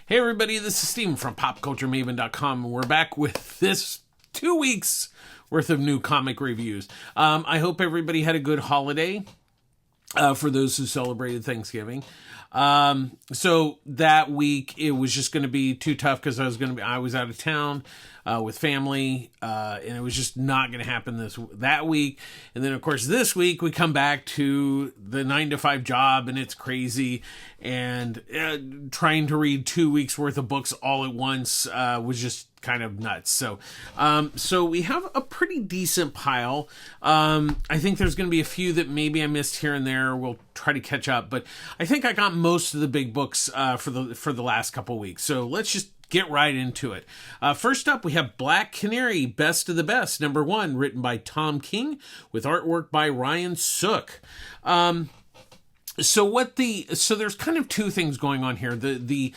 Hey everybody, this is Steven from PopCultureMaven.com, and we're back with this 2 weeks worth of new comic reviews. I hope everybody had a good holiday for those who celebrated Thanksgiving. So that week it was just going to be too tough because I was out of town with family, and it was just not going to happen that week. And then of course this week we come back to the 9-to-5 job, and it's crazy. And trying to read 2 weeks worth of books all at once was just kind of nuts. So we have a pretty decent pile. I think there's going to be a few that maybe I missed here and there. We'll try to catch up, but I think I got most of the big books for the last couple weeks. So let's just get right into it. First up, we have Black Canary, Best of the Best, #1, written by Tom King with artwork by Ryan Sook. So there's kind of two things going on here. The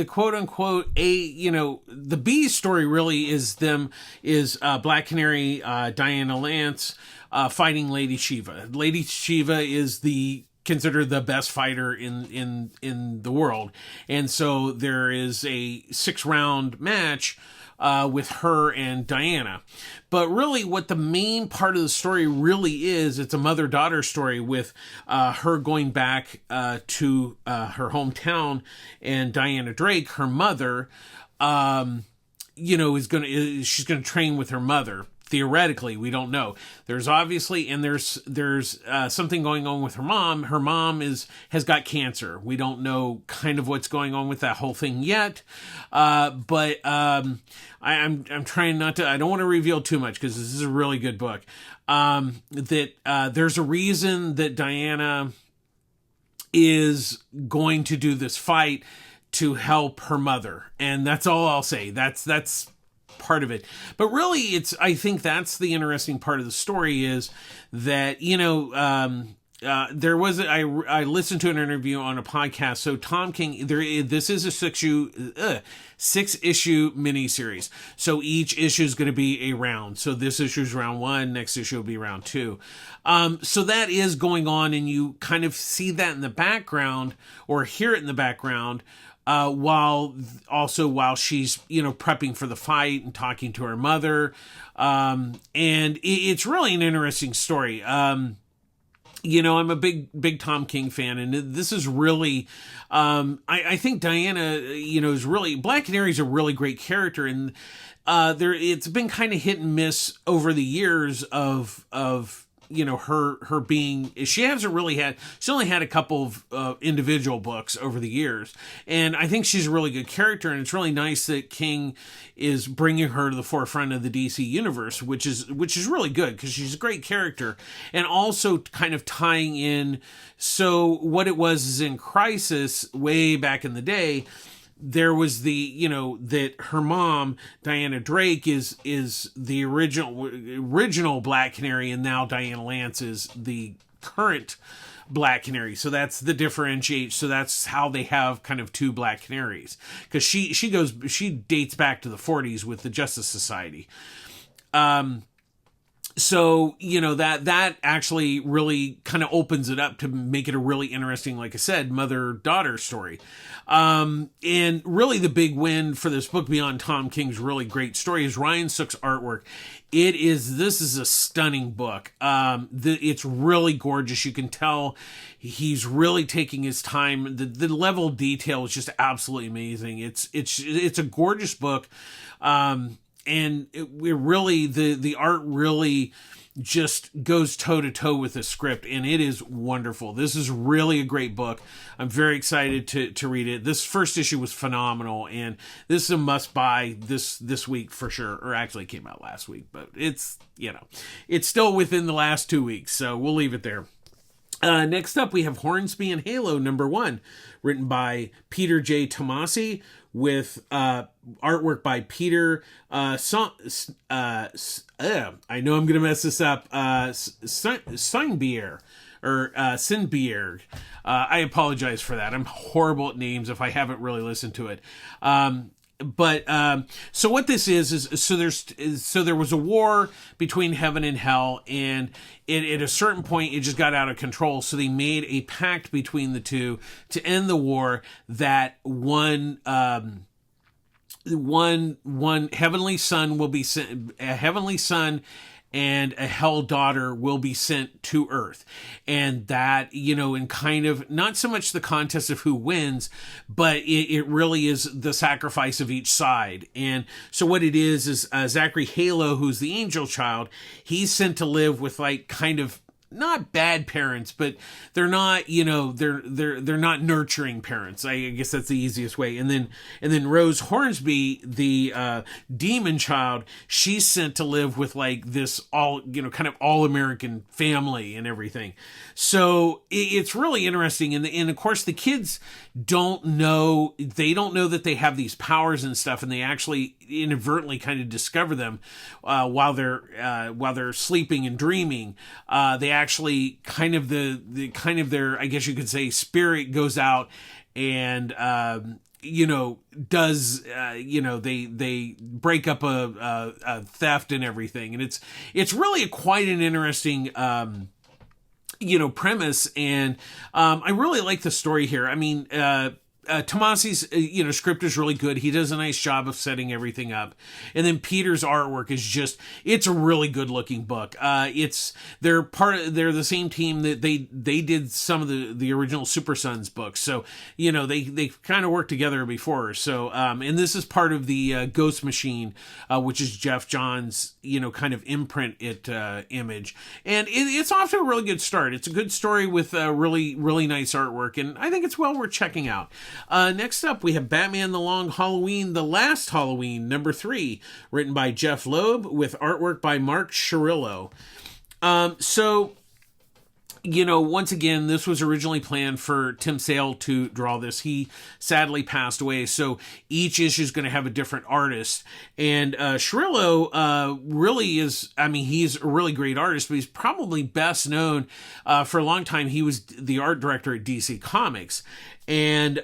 quote unquote the B story really is Black Canary, Diana Lance fighting Lady Shiva. Lady Shiva is considered the best fighter in the world, and so there is a 6-round match with her and Diana. But really what the main part of the story really is, it's a mother-daughter story with her going back to her hometown, and Diana Drake, her mother, she's gonna train with her mother. Theoretically, we don't know. There's obviously, and there's something going on with her mom. Her mom has got cancer. We don't know kind of what's going on with that whole thing yet. But I'm trying not to. I don't want to reveal too much because this is a really good book. There's a reason that Diana is going to do this fight to help her mother, and that's all I'll say. That's part of it. But really, I think that's the interesting part of the story, is that, I listened to an interview on a podcast. So Tom King, this is a 6-issue miniseries. So each issue is going to be a round. So this issue is round 1, next issue will be round 2. So that is going on, and you kind of see that in the background or hear it in the background, while she's, prepping for the fight and talking to her mother. And it's really an interesting story. I'm a big Tom King fan, and this is really, I think Diana, is really, Black Canary is a really great character, and it's been kind of hit and miss over the years of her being, she only had a couple of individual books over the years, and I think she's a really good character, and it's really nice that King is bringing her to the forefront of the DC universe, which is really good, because she's a great character, and also kind of tying in, so what it was is in Crisis way back in the day, there was that her mom, Diana Drake, is the original Black Canary, and now Diana Lance is the current Black Canary. So that's the differentiate. So that's how they have kind of two Black Canaries, because she dates back to the 40s with the Justice Society. So, that actually really kind of opens it up to make it a really interesting, like I said, mother-daughter story. And really the big win for this book, beyond Tom King's really great story, is Ryan Sook's artwork. This is a stunning book. It's really gorgeous. You can tell he's really taking his time. The level of detail is just absolutely amazing. It's a gorgeous book. And the art really just goes toe to toe with the script, and it is wonderful. This is really a great book. I'm very excited to read it. This first issue was phenomenal, and this is a must buy this week for sure. Or actually, it came out last week, but it's still within the last 2 weeks, so we'll leave it there. Next up, we have Hornsby and Halo #1, written by Peter J. Tomasi, with artwork by Peter I know I'm gonna mess this up, Seinbier or Sinbier. I apologize for that. I'm horrible at names if I haven't really listened to it. but so what this is so there was a war between heaven and hell, and at a certain point it just got out of control. So they made a pact between the two to end the war, that one heavenly son will be sent, a heavenly son and a hell daughter will be sent to Earth. And that, in kind of not so much the contest of who wins, but it really is the sacrifice of each side. And so what it is Zachary Halo, who's the angel child, he's sent to live with like kind of not bad parents, but they're not, they're not nurturing parents. I guess that's the easiest way. And then Rose Hornsby, the demon child, she's sent to live with like this all, kind of all American family and everything. So it's really interesting. And of course the kids don't know that they have these powers and stuff, and they actually inadvertently kind of discover them while they're sleeping and dreaming. They actually kind of their, I guess you could say, spirit goes out and does they break up a theft and everything, and it's really quite an interesting premise, and I really like the story here. I mean, Tomasi's script is really good. He does a nice job of setting everything up, and then Peter's artwork is it's a really good looking book. They're the same team that they did some of the original Super Sons books, so they kind of worked together before. So and this is part of the Ghost Machine, which is Jeff Johns kind of imprint image, and it's off to a really good start. It's a good story with really really nice artwork, and I think it's well worth checking out. Next up, we have Batman The Long Halloween, The Last Halloween, number 3, written by Jeff Loeb with artwork by Mark Chirillo. Once again, this was originally planned for Tim Sale to draw this. He sadly passed away, so each issue is going to have a different artist. And Chirillo really is, he's a really great artist, but he's probably best known for a long time. He was the art director at DC Comics. And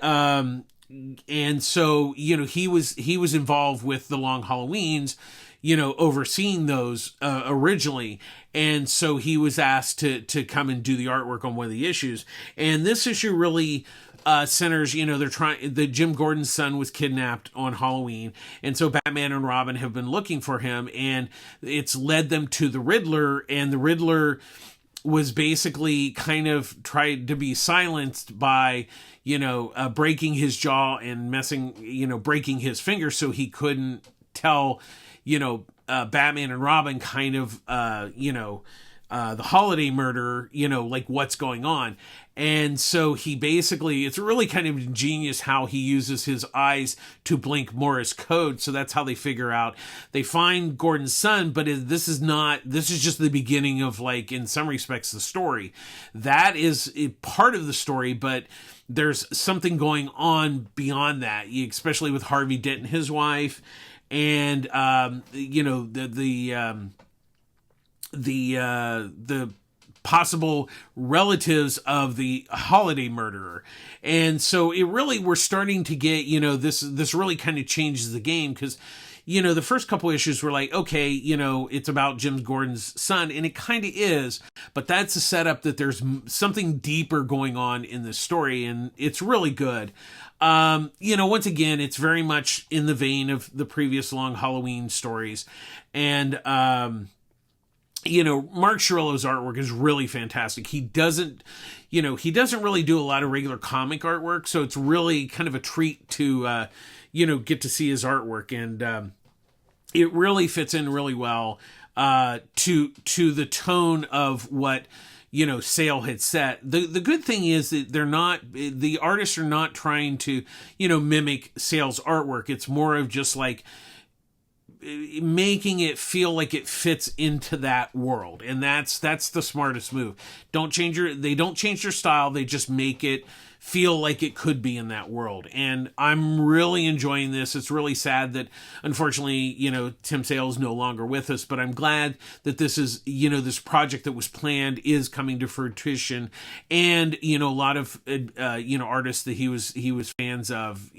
so, he was involved with the Long Halloweens, overseeing those originally. And so he was asked to come and do the artwork on one of the issues. And this issue really centers, the Jim Gordon's son was kidnapped on Halloween. And so Batman and Robin have been looking for him, and it's led them to the Riddler, and the Riddler was basically kind of tried to be silenced by, breaking his jaw and breaking his finger, so he couldn't tell, Batman and Robin kind of, the holiday murder, like what's going on. And so he basically, it's really kind of ingenious how he uses his eyes to blink Morse code. So that's how they figure out, they find Gordon's son, but this is just the beginning of, like, in some respects, the story. That is part of the story, but there's something going on beyond that, especially with Harvey Dent and his wife, and the possible relatives of the holiday murderer. And so we're starting to get, this really kind of changes the game, because the first couple issues were like, okay, it's about Jim Gordon's son, and it kind of is, but that's a setup that there's something deeper going on in this story, and it's really good. Once again, it's very much in the vein of the previous Long Halloween stories, and Mark Chirillo's artwork is really fantastic. He doesn't really do a lot of regular comic artwork, so it's really kind of a treat to, get to see his artwork, and it really fits in really well to the tone of what Sale had set. The good thing is that the artists are not trying to mimic Sale's artwork. It's more of just like making it feel like it fits into that world, and that's the smartest move. They don't change their style, they just make it feel like it could be in that world. And I'm really enjoying this. It's really sad that, unfortunately, Tim Sale is no longer with us, but I'm glad that this is, this project that was planned is coming to fruition. And, a lot of, artists that he was fans of,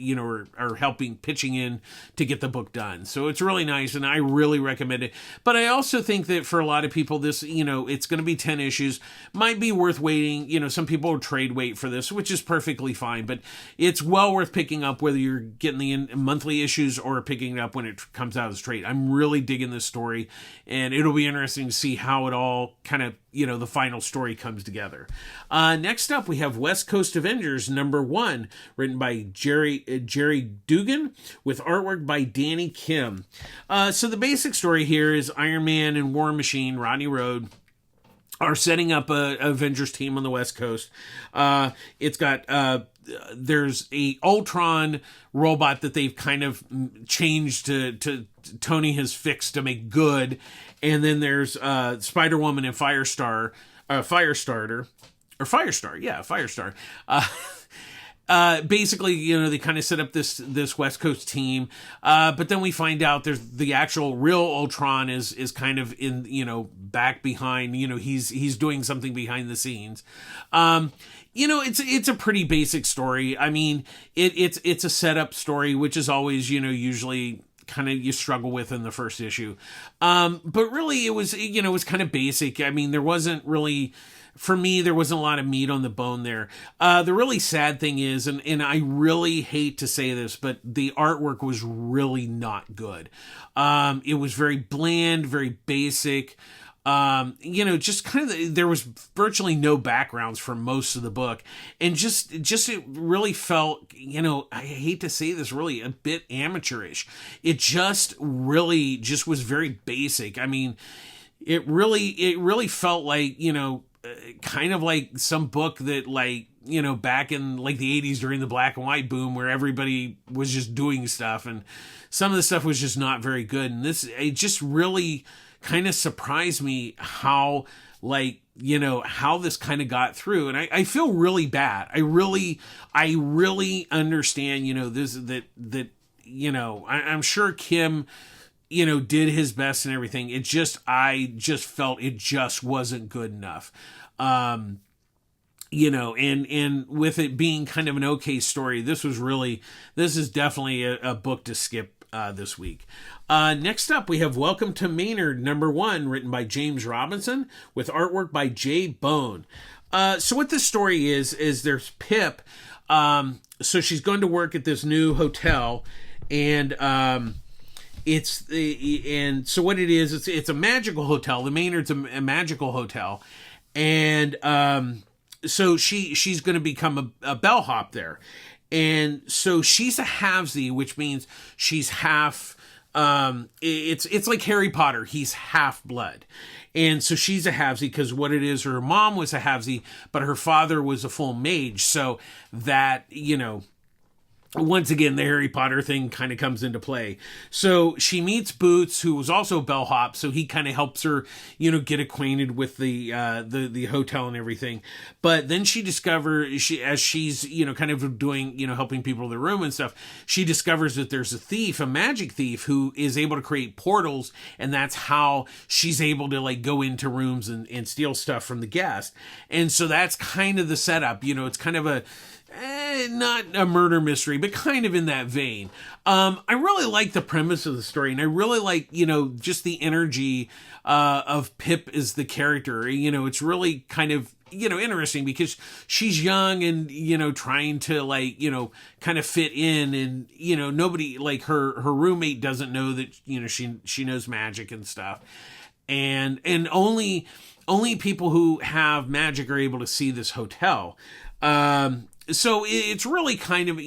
are helping, pitching in to get the book done. So it's really nice, and I really recommend it. But I also think that for a lot of people, this, it's going to be 10 issues, might be worth waiting. Some people will trade wait for this, which is perfectly fine, but it's well worth picking up whether you're getting the monthly issues or picking it up when it comes out as trade. I'm really digging this story, and it'll be interesting to see how it all kind of, the final story comes together. Next up, we have West Coast Avengers #1, written by Jerry Dugan, with artwork by Danny Kim. So the basic story here is Iron Man and War Machine, Rodney Road, are setting up a Avengers team on the West Coast. It's got there's a Ultron robot that they've kind of changed to Tony has fixed to make good, and then there's Spider-Woman and Firestar. Basically, they kind of set up this West Coast team, but then we find out there's the actual real Ultron is kind of in, back behind, he's doing something behind the scenes. It's a pretty basic story. I mean, it's a setup story, which is always, usually kind of you struggle with in the first issue. But really it was kind of basic. I mean, there wasn't really, for me, there wasn't a lot of meat on the bone there. The really sad thing is, and I really hate to say this, but the artwork was really not good. It was very bland, very basic. Just kind of, there was virtually no backgrounds for most of the book. And just it really felt, I hate to say this, really a bit amateurish. It just really just was very basic. I mean, it really felt like, kind of like some book that, like, back in like the 80s during the black and white boom, where everybody was just doing stuff, and some of the stuff was just not very good. And it just really kind of surprised me how, like, how this kind of got through. And I feel really bad. I really understand, I'm sure Kim, did his best and everything. I just felt it just wasn't good enough. And with it being kind of an okay story, this is definitely a book to skip this week. Next up, we have Welcome to Maynard #1, written by James Robinson, with artwork by Jay Bone. So what this story is there's Pip. So she's going to work at this new hotel, and so what it is, it's a magical hotel. The Maynard's a magical hotel, and so she's going to become a bellhop there. And so she's a halvesy, which means she's half, it's like Harry Potter. He's half blood. And so she's a halvesy because what it is, her mom was a halvesy, but her father was a full mage. So that, once again, the Harry Potter thing kind of comes into play. So she meets Boots, who was also a bellhop, so he kind of helps her, get acquainted with the hotel and everything. But then she discovers, as she's, kind of doing, helping people to their room and stuff, she discovers that there's a thief, a magic thief, who is able to create portals, and that's how she's able to, like, go into rooms and steal stuff from the guests. And so that's kind of the setup. It's kind of a, not a murder mystery, but kind of in that vein. I really like the premise of the story, and I really like, just the energy of Pip as the character. It's really kind of, interesting because she's young and, trying to, like, kind of fit in, and, nobody, like, her roommate doesn't know that, she knows magic and stuff. And only people who have magic are able to see this hotel. So it's really kind of,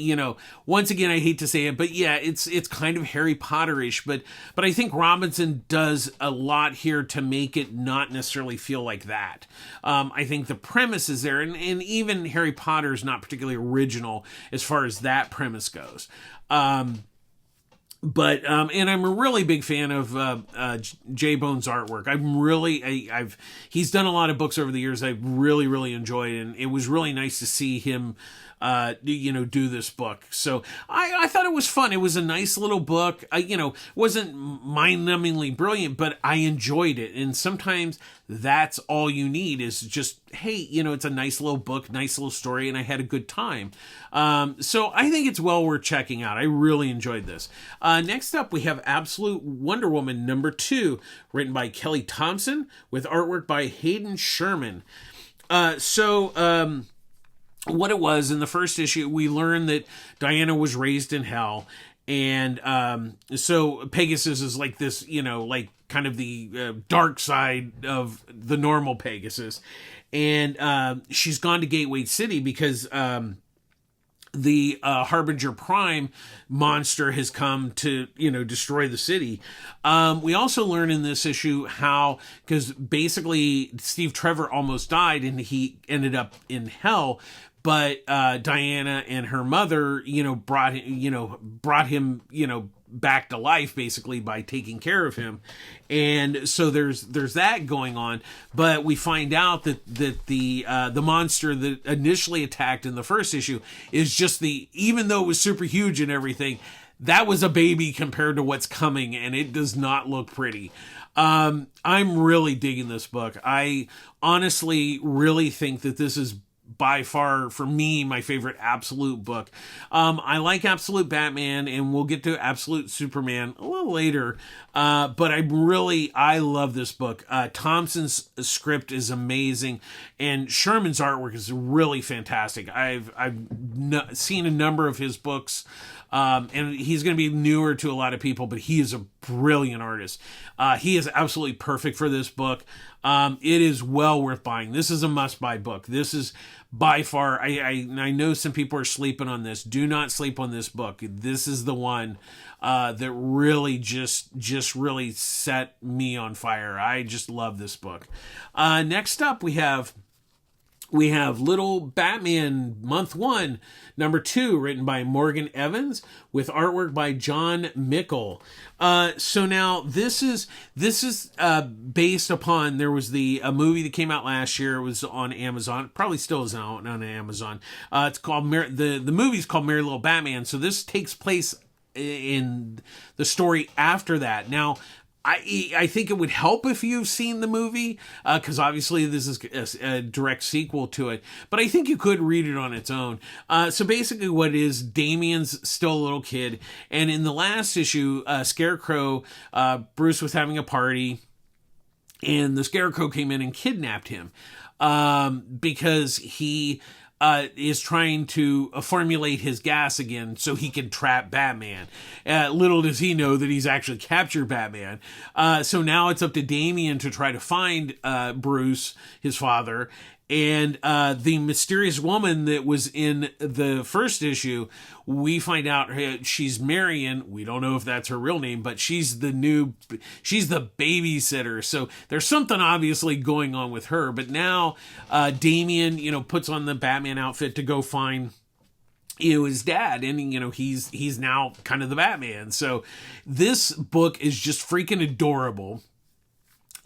once again, I hate to say it, but yeah, it's kind of Harry Potter-ish, but I think Robinson does a lot here to make it not necessarily feel like that. I think the premise is there, and even Harry Potter is not particularly original as far as that premise goes. But and I'm a really big fan of Jay Bone's artwork. He's done a lot of books over the years I've really enjoyed, and it was really nice to see him do this book. So I thought it was fun. It was a nice little book. Wasn't mind-numbingly brilliant, but I enjoyed it. And sometimes that's all you need is just, hey, it's a nice little book, nice little story, and I had a good time. So I think it's well worth checking out. I really enjoyed this. Next up, we have Absolute Wonder Woman #2, written by Kelly Thompson, with artwork by Hayden Sherman. What it was in the first issue, we learned that Diana was raised in hell. And so Pegasus is like this, like kind of the dark side of the normal Pegasus. And she's gone to Gateway City because the Harbinger Prime monster has come to, destroy the city. We also learn in this issue how, because basically Steve Trevor almost died and he ended up in hell. But Diana and her mother, brought him, back to life basically by taking care of him, and so there's that going on. But we find out that the monster that initially attacked in the first issue is just even though it was super huge and everything, that was a baby compared to what's coming, and it does not look pretty. I'm really digging this book. I honestly really think that this is by far, for me, my favorite Absolute book. I like Absolute Batman, and we'll get to Absolute Superman a little later. But I love this book. Thompson's script is amazing, and Sherman's artwork is really fantastic. I've seen a number of his books, and he's going to be newer to a lot of people, but he is a brilliant artist. He is absolutely perfect for this book. It is well worth buying. This is a must-buy book. This is by far, I know some people are sleeping on this. Do not sleep on this book. This is the one that really just really set me on fire. I just love this book. Next up, we have Little Batman Month 1, #2, written by Morgan Evans, with artwork by John Mickle. So now this is based upon, there was a movie that came out last year. It was on Amazon, probably still is out on Amazon. It's called the movie's called Merry Little Batman. So this takes place in the story after that. Now, I think it would help if you've seen the movie, because obviously this is a direct sequel to it, but I think you could read it on its own. So basically what it is, Damian's still a little kid, and in the last issue, Scarecrow, Bruce was having a party, and the Scarecrow came in and kidnapped him, because he is trying to formulate his gas again so he can trap Batman. Little does he know that he's actually captured Batman. So now it's up to Damian to try to find Bruce, his father, and the mysterious woman that was in the first issue, we find out she's Marion. We don't know if that's her real name, but she's the babysitter. So there's something obviously going on with her. But now Damian, puts on the Batman outfit to go find his dad, and he's now kind of the Batman. So this book is just freaking adorable.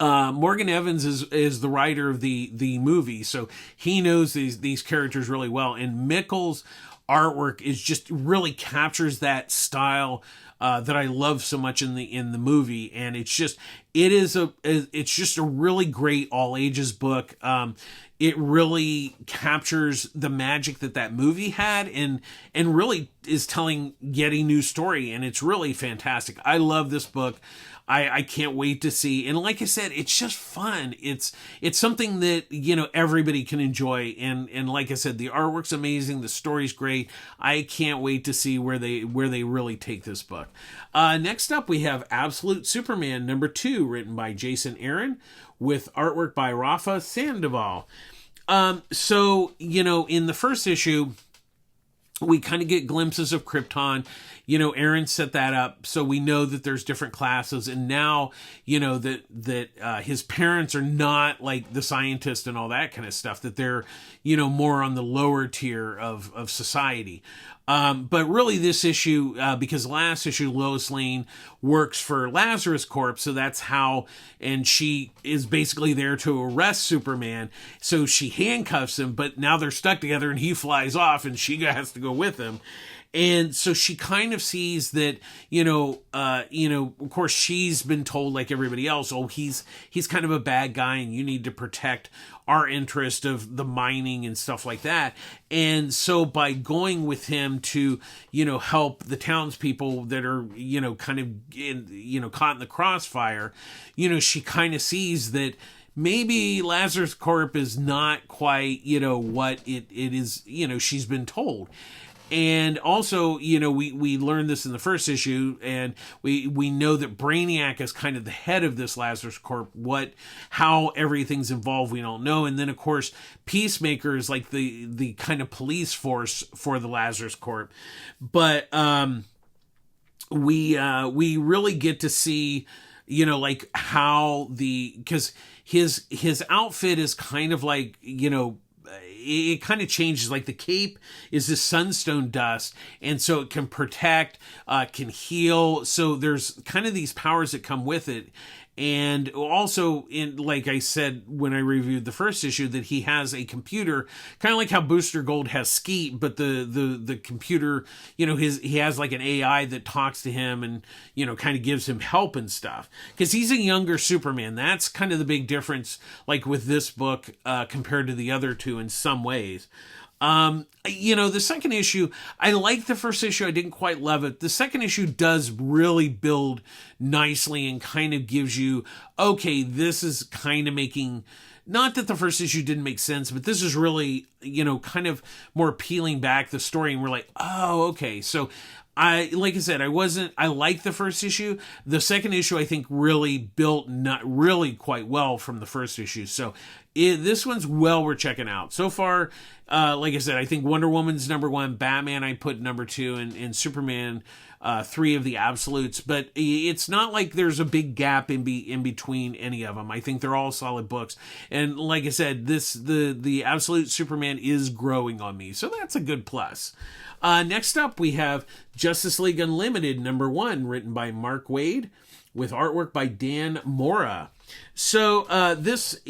Morgan Evans is the writer of the movie, so he knows these characters really well, and Mickle's artwork is just really captures that style that I love so much in the movie, and it's just a really great all ages book. It really captures the magic that movie had, and really is telling yet a new story, and it's really fantastic. I love this book. I can't wait to see. And like I said, it's just fun. It's something that, everybody can enjoy. And like I said, the artwork's amazing. The story's great. I can't wait to see where they really take this book. Next up, we have Absolute Superman #2, written by Jason Aaron, with artwork by Rafa Sandoval. So, in the first issue, we kind of get glimpses of Krypton. Aaron set that up, so we know that there's different classes, and now, that his parents are not like the scientists and all that kind of stuff, that they're, more on the lower tier of society. But really this issue, because last issue Lois Lane works for Lazarus Corp, so that's how, and she is basically there to arrest Superman, so she handcuffs him, but now they're stuck together and he flies off and she has to go with him. And so she kind of sees that, of course she's been told, like everybody else, oh, he's kind of a bad guy and you need to protect our interest of the mining and stuff like that. And so by going with him to, help the townspeople that are, kind of, caught in the crossfire, she kind of sees that maybe Lazarus Corp is not quite, what it is, she's been told. And also, we learned this in the first issue, and we know that Brainiac is kind of the head of this Lazarus Corp. How everything's involved, we don't know. And then, of course, Peacemaker is like the kind of police force for the Lazarus Corp. But we really get to see, like how because his outfit is kind of like, it kind of changes. Like the cape is this sunstone dust, and so it can protect, can heal. So there's kind of these powers that come with it. And also, like I said when I reviewed the first issue, that he has a computer, kind of like how Booster Gold has Skeet, but the computer, he has like an AI that talks to him and, kind of gives him help and stuff. Because he's a younger Superman. That's kind of the big difference, like with this book compared to the other two in some ways. The second issue, I liked the first issue. I didn't quite love it. The second issue does really build nicely and kind of gives you, okay, this is kind of making, not that the first issue didn't make sense, but this is really, kind of more peeling back the story. And we're like, oh, okay. So like I said, I liked the first issue. The second issue, I think, really built not really quite well from the first issue. So this one's well worth checking out. So far, like I said, I think Wonder Woman's number 1, Batman I put number 2, and Superman 3 of the absolutes. But it's not like there's a big gap in between any of them. I think they're all solid books. And like I said, the absolute Superman is growing on me. So that's a good plus. Next up, we have Justice League Unlimited number 1, written by Mark Waid, with artwork by Dan Mora. So this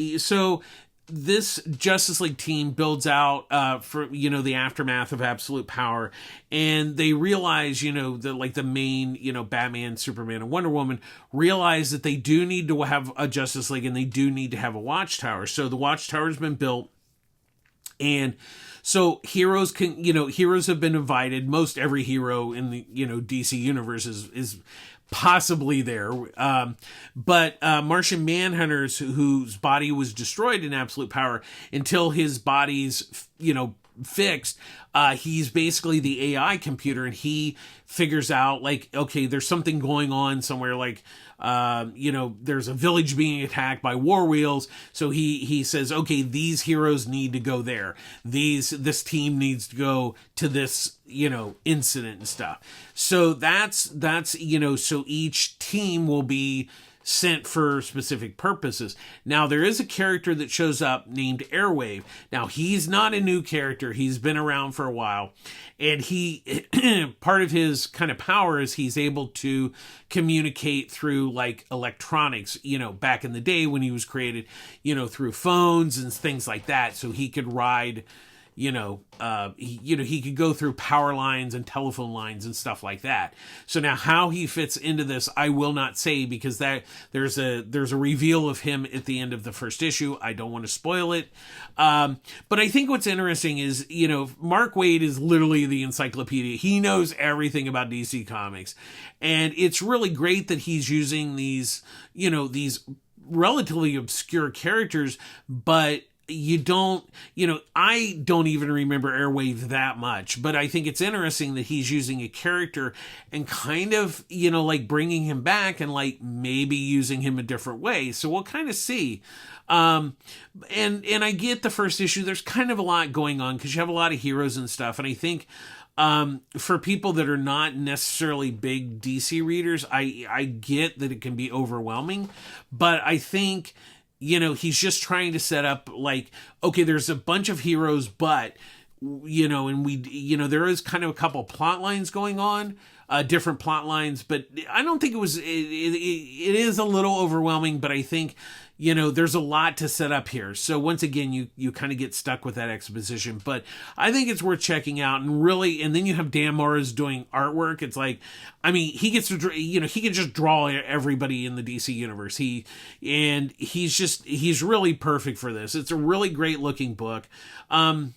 Justice League team builds out for the aftermath of Absolute Power, and they realize that like the main Batman, Superman, and Wonder Woman realize that they do need to have a Justice League and they do need to have a Watchtower. So the Watchtower's been built, and so heroes have been invited. Most every hero in the DC universe is possibly there. But Martian Manhunters, whose body was destroyed in Absolute Power, until his body's fixed, he's basically the AI computer, and he figures out like, okay, there's something going on somewhere, like there's a village being attacked by war wheels. So he says, okay, these heroes need to go there. This team needs to go to this, incident and stuff. So that's, so each team will be sent for specific purposes. Now, there is a character that shows up named Airwave. Now, he's not a new character. He's been around for a while. And he, part of his kind of power is he's able to communicate through like electronics, back in the day when he was created, through phones and things like that. So he could ride, he could go through power lines and telephone lines and stuff like that. So now how he fits into this, I will not say, because there's a reveal of him at the end of the first issue. I don't want to spoil it. But I think what's interesting is, Mark Waid is literally the encyclopedia. He knows everything about DC Comics. And it's really great that he's using these relatively obscure characters, but I don't even remember Airwave that much, but I think it's interesting that he's using a character and kind of, like bringing him back and like maybe using him a different way. So we'll kind of see. And I get the first issue. There's kind of a lot going on because you have a lot of heroes and stuff. And I think, for people that are not necessarily big DC readers, I get that it can be overwhelming, but I think, he's just trying to set up like, okay, there's a bunch of heroes, but and there is kind of a couple plot lines going on, different plot lines, but I don't think it is a little overwhelming, but I think, there's a lot to set up here. So once again, you kind of get stuck with that exposition, but I think it's worth checking out. And then you have Dan Morris doing artwork. It's like, he gets to, he can just draw everybody in the DC universe. He's really perfect for this. It's a really great looking book. And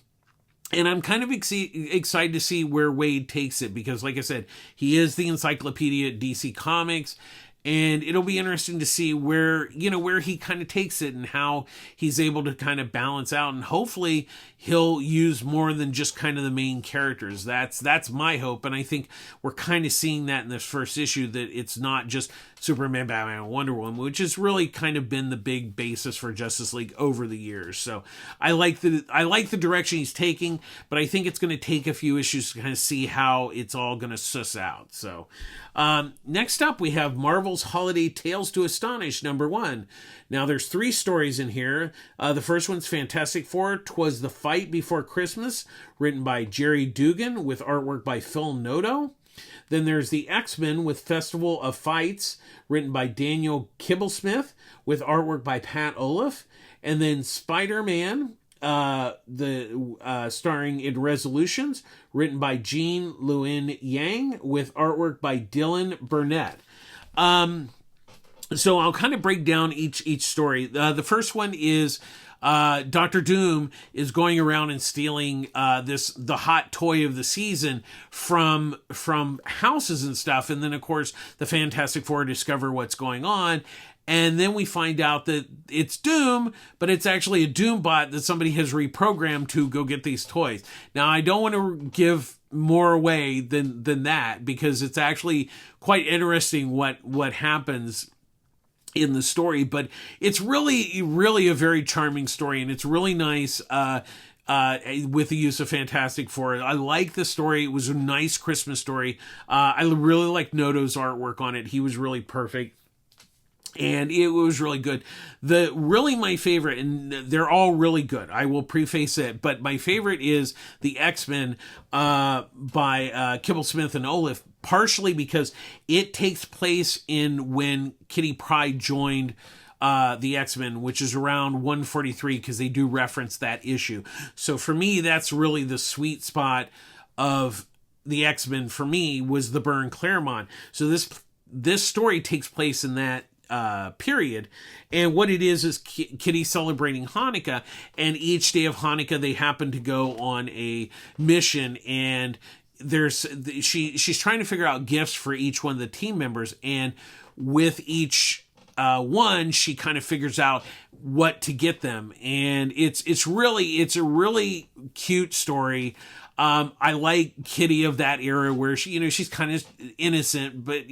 I'm kind of excited to see where Wade takes it, because like I said, he is the encyclopedia at DC Comics. And it'll be interesting to see where he kind of takes it and how he's able to kind of balance out. And hopefully he'll use more than just kind of the main characters. That's my hope. And I think we're kind of seeing that in this first issue, that it's not just Superman, Batman, and Wonder Woman, which has really kind of been the big basis for Justice League over the years. So I like the direction he's taking, but I think it's going to take a few issues to kind of see how it's all going to suss out. So next up, we have Marvel's Holiday Tales to Astonish #1. Now, there's 3 stories in here. The first one's Fantastic Four, 'Twas the Fight Before Christmas, written by Jerry Dugan, with artwork by Phil Noto. Then there's the X-Men with Festival of Fights, written by Daniel Kibblesmith, with artwork by Pat Olliffe. And then Spider-Man, starring in Resolutions, written by Jean Luen Yang, with artwork by Dylan Burnett. So I'll kind of break down each story. The first one is Dr. Doom is going around and stealing the hot toy of the season from houses and stuff, and then of course the Fantastic Four discover what's going on. And then we find out that it's Doom, but it's actually a Doom bot that somebody has reprogrammed to go get these toys. Now, I don't want to give more away than that, because it's actually quite interesting what happens in the story. But it's really, really a very charming story, and it's really nice with the use of Fantastic Four. I like the story. It was a nice Christmas story. I really like Noto's artwork on it. He was really perfect. And it was really good. My favorite, and they're all really good, I will preface it, but my favorite is the X-Men by Kibblesmith and Olliffe, partially because it takes place in when Kitty Pryde joined the X-Men, which is around 143, because they do reference that issue. So for me, that's really the sweet spot of the X-Men. For me, was the Byrne Claremont. So this story takes place in that period, and what it is Kitty celebrating Hanukkah, and each day of Hanukkah they happen to go on a mission, and she's trying to figure out gifts for each one of the team members, and with each one she kind of figures out what to get them, and it's a really cute story. I like Kitty of that era where she's kind of innocent, but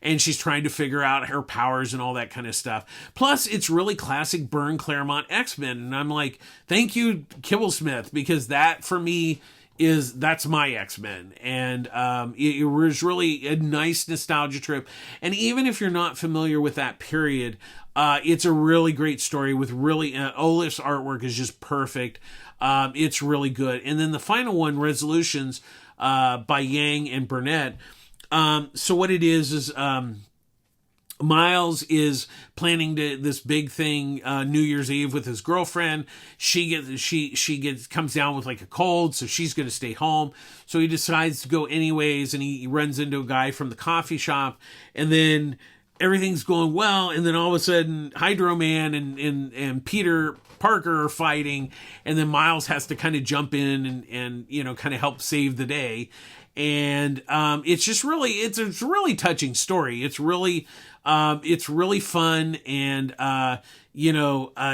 and she's trying to figure out her powers and all that kind of stuff. Plus, it's really classic Byrne Claremont X-Men, and I'm like, thank you, Kibblesmith, because that for me that's my X-Men, and it was really a nice nostalgia trip. And even if you're not familiar with that period, it's a really great story with really Olliffe's artwork is just perfect. It's really good. And then the final one, Resolutions, by Yang and Burnett. So what it is Miles is planning this big thing, New Year's Eve with his girlfriend. She comes down with like a cold, so she's going to stay home. So he decides to go anyways, and he runs into a guy from the coffee shop, and then everything's going well, and then all of a sudden Hydro Man and Peter Parker are fighting, and then Miles has to kind of jump in and kind of help save the day. And it's just really it's a really touching story. It's really fun, and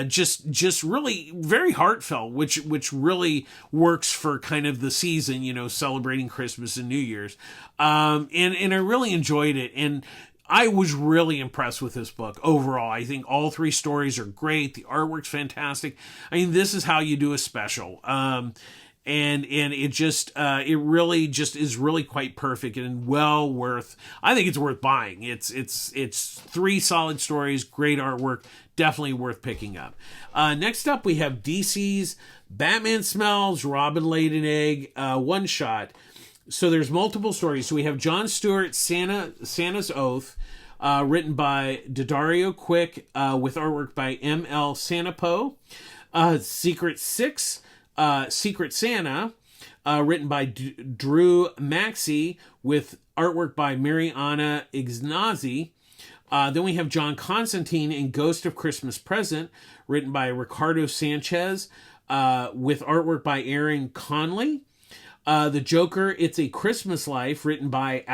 just really very heartfelt, which really works for kind of the season, celebrating Christmas and New Year's. And I really enjoyed it, and I was really impressed with this book overall. I think all 3 stories are great. The artwork's fantastic. I mean, this is how you do a special. and it just it really just is really quite perfect and well worth. I think it's worth buying. It's 3 solid stories, great artwork, definitely worth picking up. Next up, we have DC's Batman Smells, Robin Laid an Egg, one shot. So there's multiple stories. So we have John Stewart, Santa's Oath, written by Daddario Quick, with artwork by M.L. Sanapo. Secret Santa, written by Drew Maxey, with artwork by Mariana Ignazi. Then we have John Constantine in Ghost of Christmas Present, written by Ricardo Sanchez, with artwork by Aaron Conley. The Joker, It's a Christmas Life, written by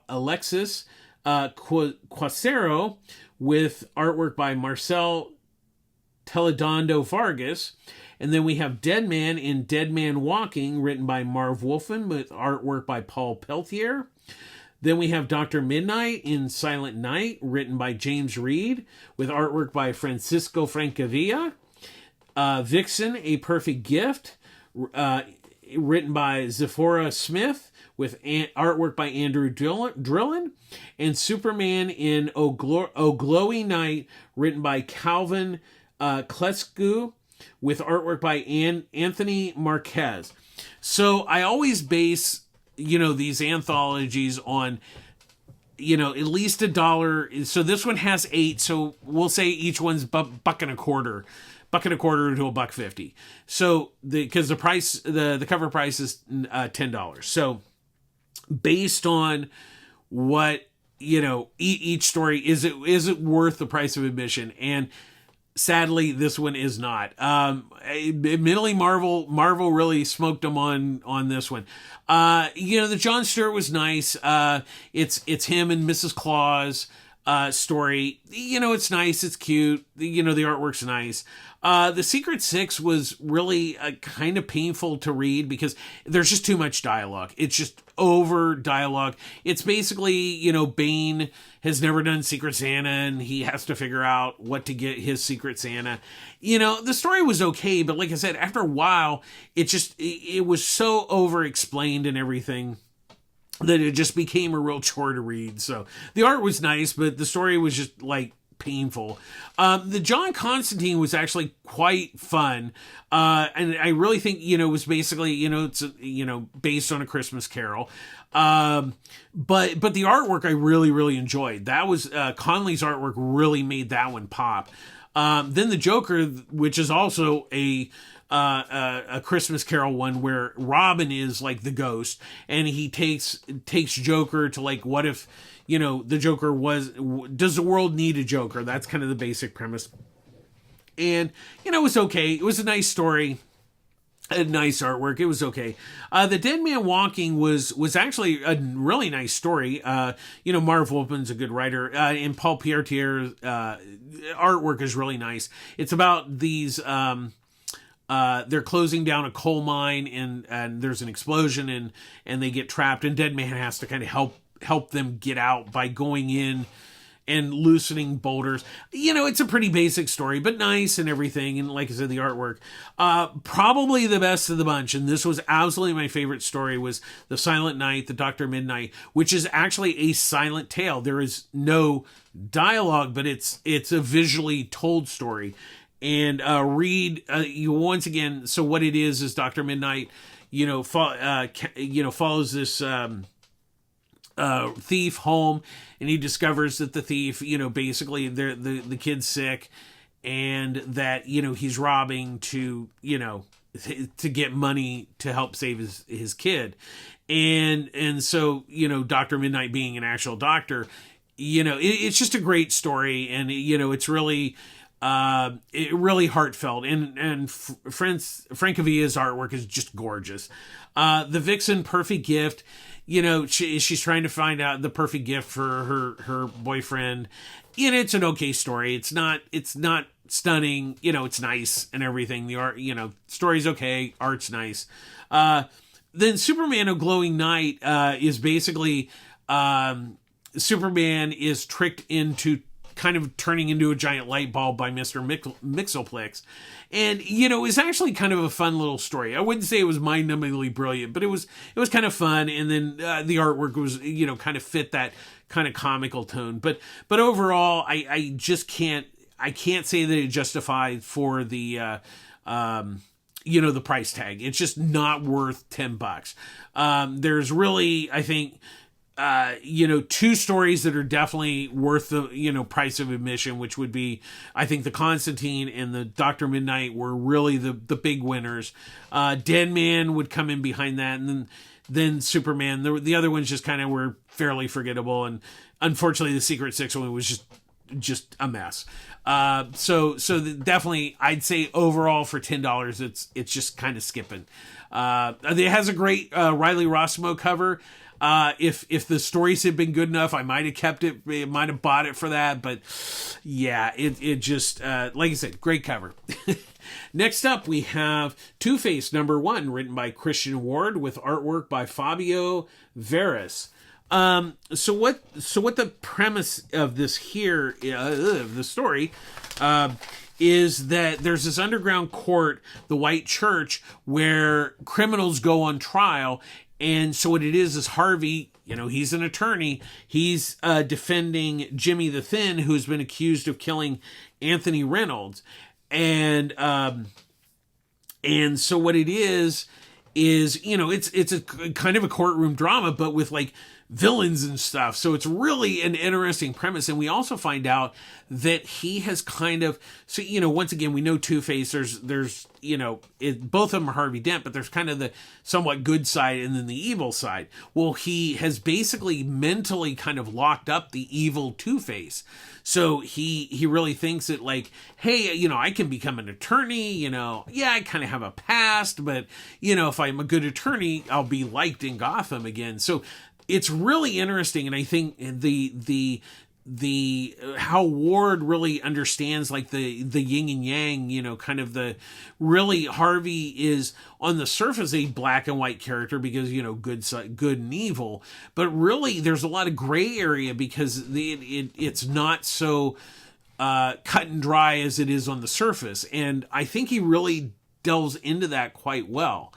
Alexis Quasero, with artwork by Marcel Teledondo Vargas. And then we have Dead Man in Dead Man Walking, written by Marv Wolfman, with artwork by Paul Peltier. Then we have Dr. Midnight in Silent Night, written by James Reed, with artwork by Francisco Francavilla. Vixen, A Perfect Gift, written by Zephora Smith, with artwork by Andrew Drillin. And Superman in O Glowy Night, written by Calvin Klescu, with artwork by Anthony Marquez. So I always base, these anthologies on, at least $1. So this one has 8. So we'll say each one's $1.25. $1.25 to $1.50. So because the price, the cover price is $10. So based on what, each story, is it worth the price of admission? And sadly, this one is not. Admittedly, Marvel really smoked them on this one. The John Stewart was nice. It's him and Mrs. Claus story. It's nice. It's cute. The artwork's nice. The Secret Six was really kind of painful to read because there's just too much dialogue. It's just over dialogue. It's basically, Bane has never done Secret Santa and he has to figure out what to get his Secret Santa. The story was okay, but like I said, after a while, it was so over explained and everything that it just became a real chore to read. So the art was nice, but the story was just painful. The John Constantine was actually quite fun. And I really think, it was basically, it's, based on A Christmas Carol. But the artwork I really, really enjoyed. That was, Conley's artwork really made that one pop. Then the Joker, which is also a Christmas Carol one where Robin is the ghost and he takes Joker to what if, the Joker does the world need a Joker? That's kind of the basic premise. And, it was okay. It was a nice story. A nice artwork. It was okay. The Dead Man Walking was actually a really nice story. Marv Wolfman's a good writer. And Paul Peltier's artwork is really nice. It's about these... they're closing down a coal mine and there's an explosion and they get trapped, and Dead Man has to kind of help them get out by going in and loosening boulders. It's a pretty basic story, but nice and everything. And like I said, the artwork, probably the best of the bunch. And this was absolutely my favorite story, was The Silent Night, the Dr. Midnight, which is actually a silent tale. There is no dialogue, but it's a visually told story. And read you once again. So what it is Dr. Midnight, follows this thief home, and he discovers that the thief, basically the kid's sick, and that he's robbing to get money to help save his kid, and so Dr. Midnight being an actual doctor, it's just a great story, and it's really. Really heartfelt, and Francavilla's artwork is just gorgeous. The Vixen, Perfect Gift, she's trying to find out the perfect gift for her boyfriend. It's an okay story. It's not stunning. It's nice and everything. The art, story's okay. Art's nice. Then Superman: A Glowing Night is basically Superman is tricked into kind of turning into a giant light bulb by Mr. Mixelplex. And, you know, it's actually kind of a fun little story. I wouldn't say it was mind-numbingly brilliant, but it was kind of fun. And then the artwork was, you know, kind of fit that kind of comical tone. But overall, I just can't say that it justified for the, you know, the price tag. It's just not worth $10. There's really, I think, you know, two stories that are definitely worth the, you know, price of admission, which would be, I think, the Constantine and the Dr. Midnight were really the big winners. Dead Man would come in behind that, and then Superman. The other ones just kind of were fairly forgettable, and unfortunately the Secret Six one was just a mess. So definitely, I'd say overall for $10, it's just kind of skipping. It has a great Riley Rossmo cover. If the stories had been good enough, I might have kept it. I might have bought it for that. But yeah, it just, like I said, great cover. Next up, we have Two-Face #1, written by Christian Ward with artwork by Fabio Veras. So what the premise of this here, of the story, is that there's this underground court, the White Church, where criminals go on trial. And so what it is Harvey, you know, he's an attorney. He's defending Jimmy the Thin, who's been accused of killing Anthony Reynolds. And so what it is, you know, it's a kind of a courtroom drama, but with like villains and stuff. So it's really an interesting premise. And we also find out that he has kind of, so, you know, once again, we know Two-Face, there's, you know, both of them are Harvey Dent, but there's kind of the somewhat good side and then the evil side. Well, he has basically mentally kind of locked up the evil Two-Face. So he really thinks that, like, hey, you know, I can become an attorney, you know, yeah, I kind of have a past, but, you know, if I'm a good attorney, I'll be liked in Gotham again. So it's really interesting, and I think the how Ward really understands like the yin and yang, you know, kind of the really Harvey is on the surface a black and white character because, you know, good and evil, but really there's a lot of gray area because it's not so cut and dry as it is on the surface, and I think he really delves into that quite well.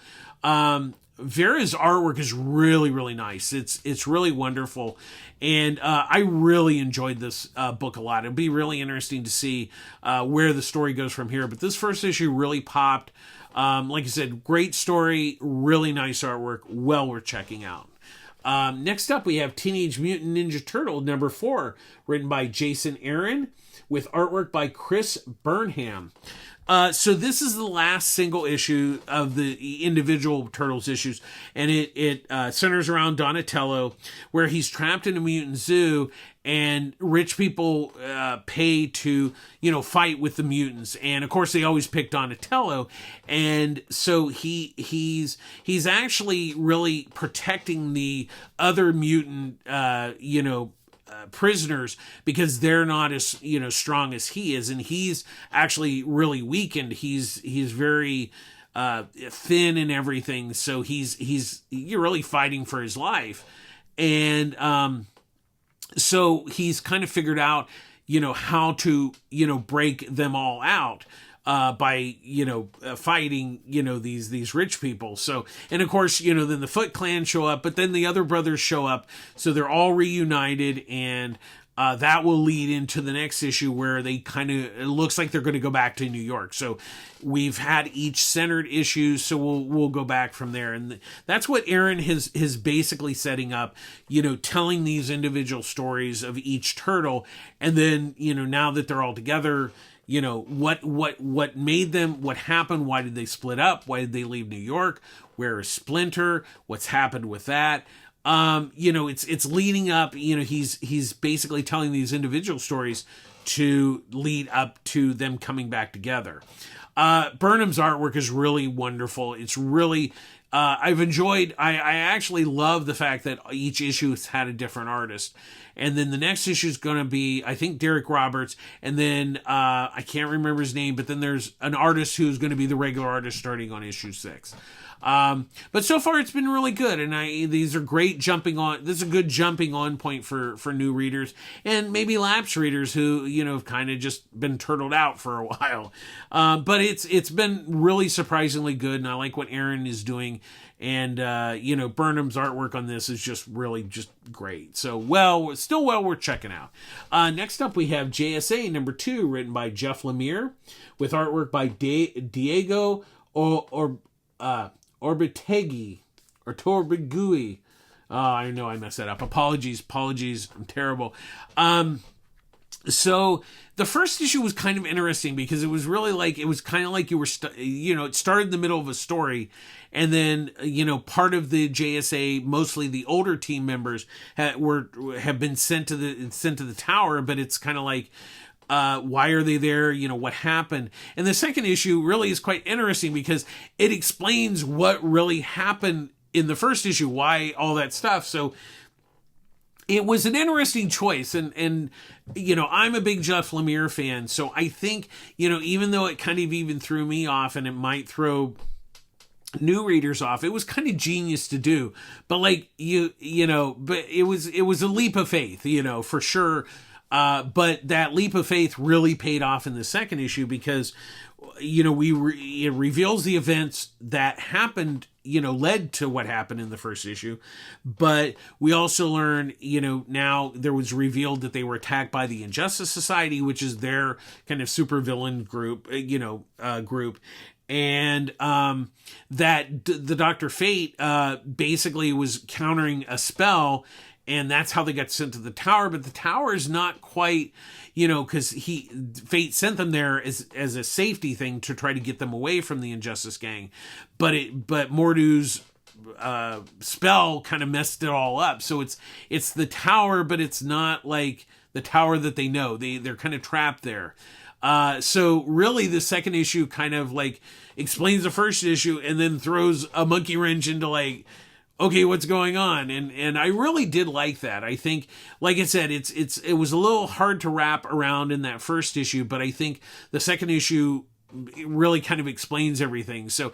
Vera's artwork is really, really nice. It's really wonderful. And I really enjoyed this book a lot. It'll be really interesting to see where the story goes from here. But this first issue really popped. Like I said, great story, really nice artwork, well worth checking out. Next up, we have Teenage Mutant Ninja Turtle #4, written by Jason Aaron, with artwork by Chris Burnham. So this is the last single issue of the individual Turtles issues, and it centers around Donatello, where he's trapped in a mutant zoo, and rich people pay to, you know, fight with the mutants, and of course they always pick Donatello, and so he's actually really protecting the other mutant, you know, prisoners because they're not as, you know, strong as he is, and he's actually really weakened. He's very thin and everything, so you're really fighting for his life, and so he's kind of figured out, you know, how to, you know, break them all out by, you know, fighting, you know, these rich people. So, and of course, you know, then the Foot Clan show up, but then the other brothers show up, so they're all reunited, and that will lead into the next issue where they kind of, it looks like they're going to go back to New York. So we've had each centered issue, so we'll go back from there. And that's what Aaron is basically setting up, you know, telling these individual stories of each turtle. And then, you know, now that they're all together, you know, what made them, what happened, why did they split up, why did they leave New York, where is Splinter, what's happened with that. You know, it's leading up, you know, he's basically telling these individual stories to lead up to them coming back together. Burnham's artwork is really wonderful. It's really, I've enjoyed, I actually love the fact that each issue has had a different artist. And then the next issue is going to be, I think, Derek Roberts. And then I can't remember his name, but then there's an artist who's going to be the regular artist starting on issue 6. But so far it's been really good, and these are great jumping on. This is a good jumping on point for new readers and maybe lapsed readers who have kind of just been turtled out for a while. But it's been really surprisingly good, and I like what Aaron is doing. And Burnham's artwork on this is just really just great. So still well worth checking out. Next up we have JSA number 2, written by Jeff Lemire, with artwork by Diego Orbitegi or Torbigui. Oh, I know I messed that up. Apologies. I'm terrible. So the first issue was kind of interesting because it was really like, it was kind of like you were, it started in the middle of a story, and then, part of the JSA, mostly the older team members have been sent to the tower, but it's kind of like, why are they there? What happened? And the second issue really is quite interesting because it explains what really happened in the first issue, why all that stuff. So it was an interesting choice. And I'm a big Jeff Lemire fan. So I think, even though it kind of even threw me off and it might throw new readers off, it was kind of genius to do. But but it was a leap of faith, for sure. But that leap of faith really paid off in the second issue because, it reveals the events that happened, led to what happened in the first issue. But we also learn, now there was revealed that they were attacked by the Injustice Society, which is their kind of supervillain group, group. And that the Dr. Fate basically was countering a spell, and that's how they got sent to the tower. But the tower is not quite, because Fate sent them there as a safety thing to try to get them away from the Injustice Gang. But Mordu's spell kind of messed it all up. So it's the tower, but it's not like the tower that they know. They're kind of trapped there. So really the second issue kind of like explains the first issue and then throws a monkey wrench into like, okay, what's going on? And I really did like that. I think, like I said, it was a little hard to wrap around in that first issue, but I think the second issue really kind of explains everything. So,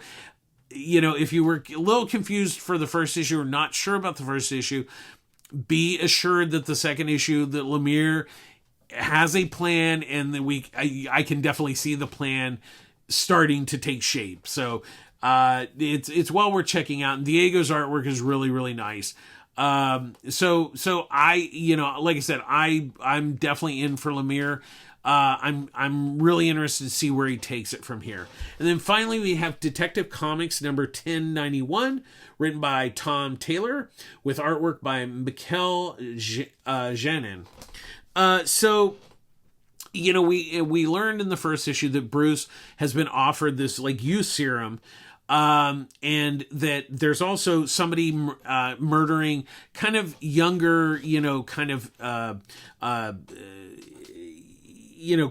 if you were a little confused for the first issue or not sure about the first issue, be assured that the second issue, that Lemire has a plan, and that I can definitely see the plan starting to take shape. So it's well worth checking out, and Diego's artwork is really, really nice. So I, like I said, I'm definitely in for Lemire. I'm really interested to see where he takes it from here. And then finally we have Detective Comics number 1091, written by Tom Taylor, with artwork by Mikel Janin. So we learned in the first issue that Bruce has been offered this like youth serum, and that there's also somebody murdering kind of younger,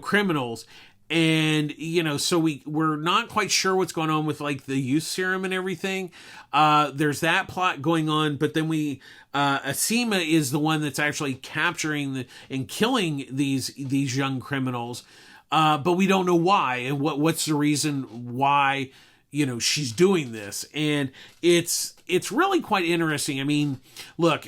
criminals. And, so we're not quite sure what's going on with like the youth serum and everything. There's that plot going on, but then Asima is the one that's actually capturing and killing these young criminals. But we don't know why, and what's the reason why, she's doing this. And it's really quite interesting. I mean, look,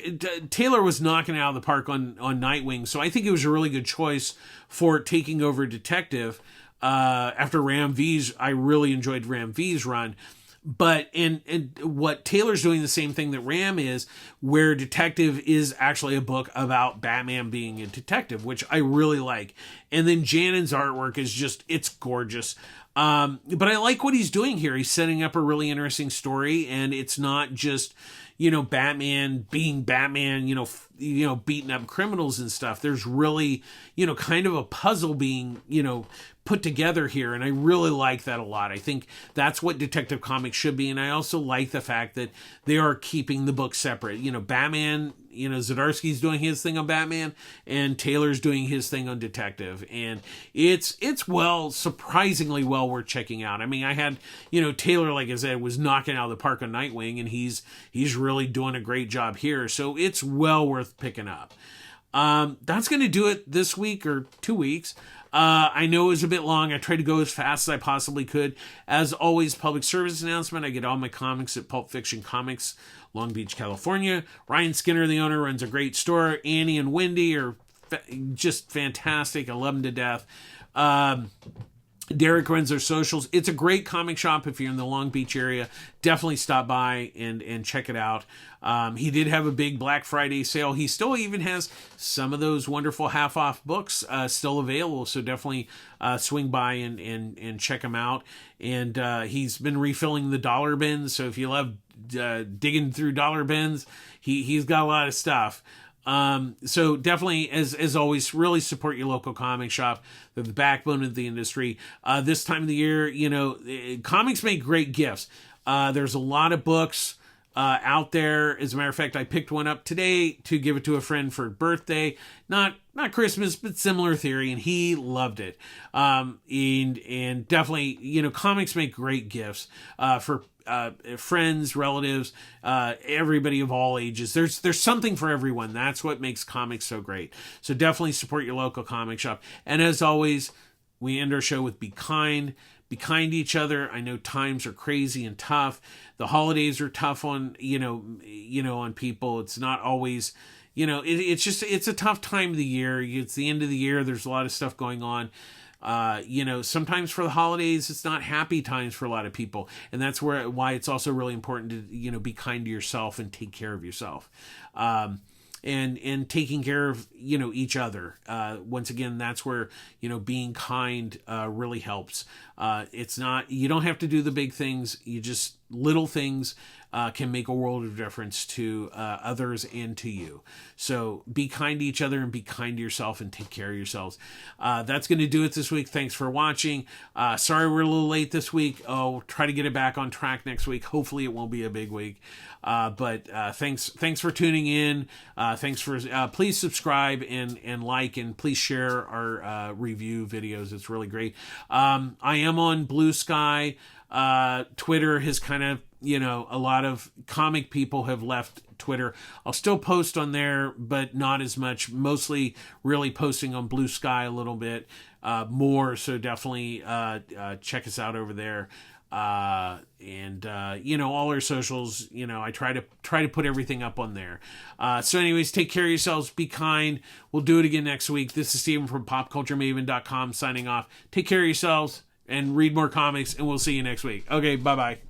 Taylor was knocking it out of the park on Nightwing, so I think it was a really good choice for taking over Detective. After Ram V's, I really enjoyed Ram V's run. But and what Taylor's doing the same thing that Ram is, where Detective is actually a book about Batman being a detective, which I really like. And then Janin's artwork is it's gorgeous. But I like what he's doing here. He's setting up a really interesting story, and it's not just, Batman being Batman, beating up criminals and stuff. There's really, kind of a puzzle being, put together here, and I really like that a lot. I think that's what Detective Comics should be, and I also like the fact that they are keeping the book separate. Batman, Zdarsky's doing his thing on Batman, and Taylor's doing his thing on Detective, and it's surprisingly well worth checking out. I mean, I had, Taylor, like I said, was knocking out of the park on Nightwing, and he's really doing a great job here, so it's well worth picking up. That's going to do it this week or 2 weeks. I know it was a bit long. I tried to go as fast as I possibly could. As always, public service announcement. I get all my comics at Pulp Fiction Comics, Long Beach, California. Ryan Skinner, the owner, runs a great store. Annie and Wendy are just fantastic. I love them to death. Derek runs their socials. It's a great comic shop if you're in the Long Beach area. Definitely stop by and check it out. He did have a big Black Friday sale. He still even has some of those wonderful half-off books still available, so definitely swing by and check him out. And he's been refilling the dollar bins, so if you love digging through dollar bins, he's got a lot of stuff. So definitely, as always, really support your local comic shop. They're the backbone of the industry. This time of the year, comics make great gifts. There's a lot of books out there. As a matter of fact, I picked one up today to give it to a friend for birthday. Not Christmas, but similar theory, and he loved it. And definitely, comics make great gifts for friends, relatives, everybody of all ages. There's something for everyone. That's what makes comics so great. So definitely support your local comic shop. And as always, we end our show with be kind. Be kind to each other. I know times are crazy and tough. The holidays are tough on on people. It's not always, it's a tough time of the year. It's the end of the year. There's a lot of stuff going on. Sometimes for the holidays, it's not happy times for a lot of people. And that's why it's also really important to, be kind to yourself and take care of yourself. And taking care of, each other. Once again, that's where, being kind really helps. It's not, you don't have to do the big things. You just, little things can make a world of difference to others and to you. So be kind to each other and be kind to yourself and take care of yourselves. That's going to do it this week. Thanks for watching. Sorry we're a little late this week. I'll try to get it back on track next week. Hopefully it won't be a big week. But thanks for tuning in. Thanks for please subscribe and like, and please share our review videos. It's really great. I am on Blue Sky. Twitter has kind of, a lot of comic people have left Twitter. I'll still post on there, but not as much. Mostly really posting on Blue Sky a little bit more. So definitely check us out over there. And all our socials, I try to put everything up on there. So anyways, take care of yourselves. Be kind. We'll do it again next week. This is Steven from popculturemaven.com signing off. Take care of yourselves and read more comics, and we'll see you next week. Okay, bye-bye.